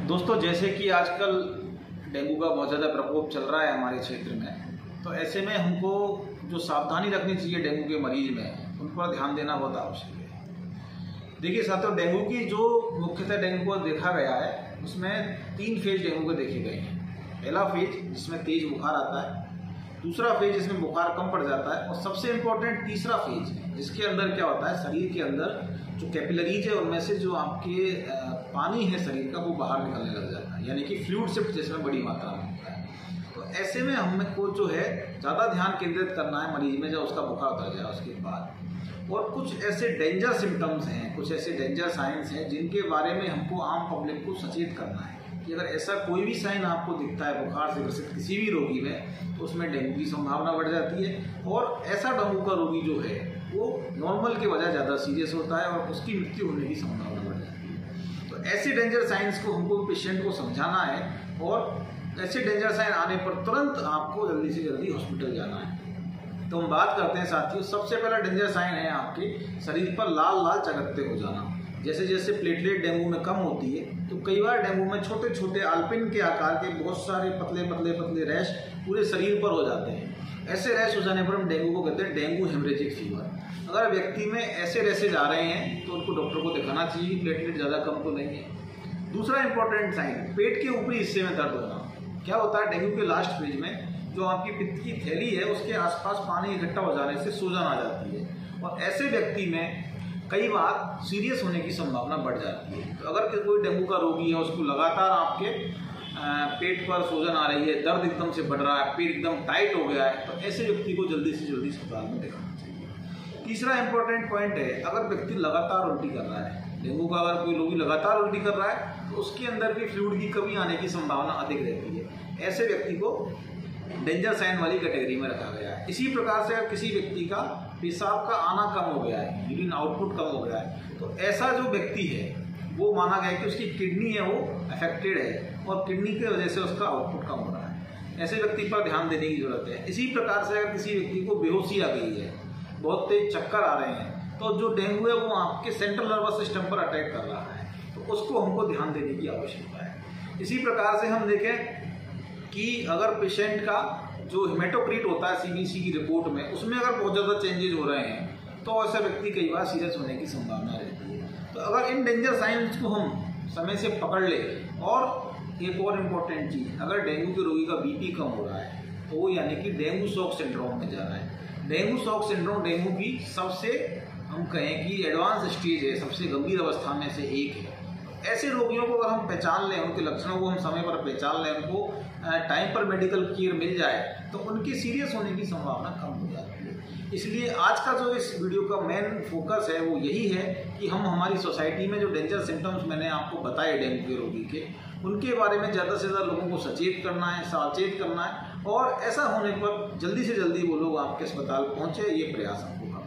दोस्तों, जैसे कि आजकल डेंगू का बहुत ज़्यादा प्रकोप चल रहा है हमारे क्षेत्र में, तो ऐसे में हमको जो सावधानी रखनी चाहिए डेंगू के मरीज में, उन पर ध्यान देना बहुत आवश्यक है। देखिए साथियों, डेंगू की जो मुख्यतः डेंगू को देखा गया है उसमें 3 फेज डेंगू के देखे गए हैं। पहला फेज जिसमें तेज बुखार आता है, दूसरा फेज जिसमें बुखार कम पड़ जाता है, और सबसे इम्पोर्टेंट तीसरा फेज जिसके अंदर क्या होता है, शरीर के अंदर जो कैपिलरीज है उनमें से जो आपके पानी है शरीर का वो बाहर निकलने लग जाता है, यानी कि फ्लूइड शिफ्ट जिसमें बड़ी मात्रा में होता है। तो ऐसे में हमको जो है ज़्यादा ध्यान केंद्रित करना है मरीज में जब उसका बुखार उतर जाए उसके बाद। और कुछ ऐसे डेंजर सिम्टम्स हैं, कुछ ऐसे डेंजर साइंस हैं जिनके बारे में हमको आम पब्लिक को सचेत करना है कि अगर ऐसा कोई भी साइन आपको दिखता है बुखार से ग्रसित किसी भी रोगी में, तो उसमें डेंगू की संभावना बढ़ जाती है। और ऐसा डेंगू का रोगी जो है वो नॉर्मल के बजाय ज़्यादा सीरियस होता है और उसकी मृत्यु होने की संभावना बढ़ जाती है। तो ऐसे डेंजर साइंस को हमको पेशेंट को समझाना है, और ऐसे डेंजर साइन आने पर तुरंत आपको जल्दी से जल्दी हॉस्पिटल जाना है। तो हम बात करते हैं साथियों, सबसे पहला डेंजर साइन है आपके शरीर पर लाल लाल चकत्ते हो जाना। जैसे जैसे प्लेटलेट डेंगू में कम होती है, तो कई बार डेंगू में छोटे छोटे आल्पिन के आकार के बहुत सारे पतले पतले पतले रैश पूरे शरीर पर हो जाते हैं। ऐसे रैश हो जाने पर हम डेंगू को कहते हैं डेंगू हेमरेजिक फीवर। अगर व्यक्ति में ऐसे रैसेज आ रहे हैं तो उनको डॉक्टर को दिखाना चाहिए, प्लेटलेट ज़्यादा कम तो नहीं है। दूसरा इंपॉर्टेंट साइन, पेट के ऊपरी हिस्से में दर्द होना। क्या होता है, डेंगू के लास्ट फेज में जो आपकी पित्त की थैली है उसके आसपास पानी इकट्ठा हो जाने से सूजन आ जाती है, और ऐसे व्यक्ति में कई बार सीरियस होने की संभावना बढ़ जाती है। तो अगर कोई डेंगू का रोगी है, उसको लगातार आपके पेट पर सूजन आ रही है, दर्द एकदम से बढ़ रहा है, पेट एकदम टाइट हो गया है, तो ऐसे व्यक्ति को जल्दी से जल्दी अस्पताल में दिखाना चाहिए। तीसरा इंपॉर्टेंट पॉइंट है, अगर व्यक्ति लगातार उल्टी कर रहा है, डेंगू का अगर कोई रोगी लगातार उल्टी कर रहा है तो उसके अंदर भी फ्लूइड की कमी आने की संभावना अधिक रहती है। ऐसे व्यक्ति को डेंजर साइन वाली कैटेगरी में रखा गया है। इसी प्रकार से अगर किसी व्यक्ति का पेशाब का आना कम हो गया है, यूरिन आउटपुट कम हो गया है, तो ऐसा जो व्यक्ति है वो माना गया है कि उसकी किडनी है वो अफेक्टेड है और किडनी की वजह से उसका आउटपुट कम हो रहा है। ऐसे व्यक्ति पर ध्यान देने की जरूरत है। इसी प्रकार से अगर किसी व्यक्ति को बेहोशी आ गई है, बहुत तेज चक्कर आ रहे हैं, तो जो डेंगू है वो आपके सेंट्रल नर्वस सिस्टम पर अटैक कर रहा है, तो उसको हमको ध्यान देने की आवश्यकता है। इसी प्रकार से हम देखें कि अगर पेशेंट का जो हेमेटोक्रीट होता है सीबीसी की रिपोर्ट में, उसमें अगर बहुत ज़्यादा चेंजेस हो रहे हैं तो ऐसा व्यक्ति कई बार सीरियस होने की संभावना रहती है। तो अगर इन डेंजर साइंस को हम समय से पकड़ ले, और एक और इम्पोर्टेंट चीज़, अगर डेंगू के रोगी का बीपी कम हो रहा है तो वो यानी कि डेंगू शॉक सिंड्रोम में जा रहा है। डेंगू शॉक सिंड्रोम डेंगू की सबसे हम कहें कि एडवांस स्टेज है, सबसे गंभीर अवस्था में से एक है। ऐसे रोगियों को अगर हम पहचान लें, उनके लक्षणों को हम समय पर पहचान लें, उनको टाइम पर मेडिकल केयर मिल जाए, तो उनकी सीरियस होने की संभावना कम हो जाती है। इसलिए आज का जो इस वीडियो का मेन फोकस है वो यही है कि हम हमारी सोसाइटी में जो डेंजर सिम्टम्स मैंने आपको बताए डेंगू के रोगी के, उनके बारे में ज़्यादा से ज़्यादा लोगों को सचेत करना है, सावचेत करना है, और ऐसा होने पर जल्दी से जल्दी वो लोग आपके अस्पताल पहुँचे, ये प्रयास हमको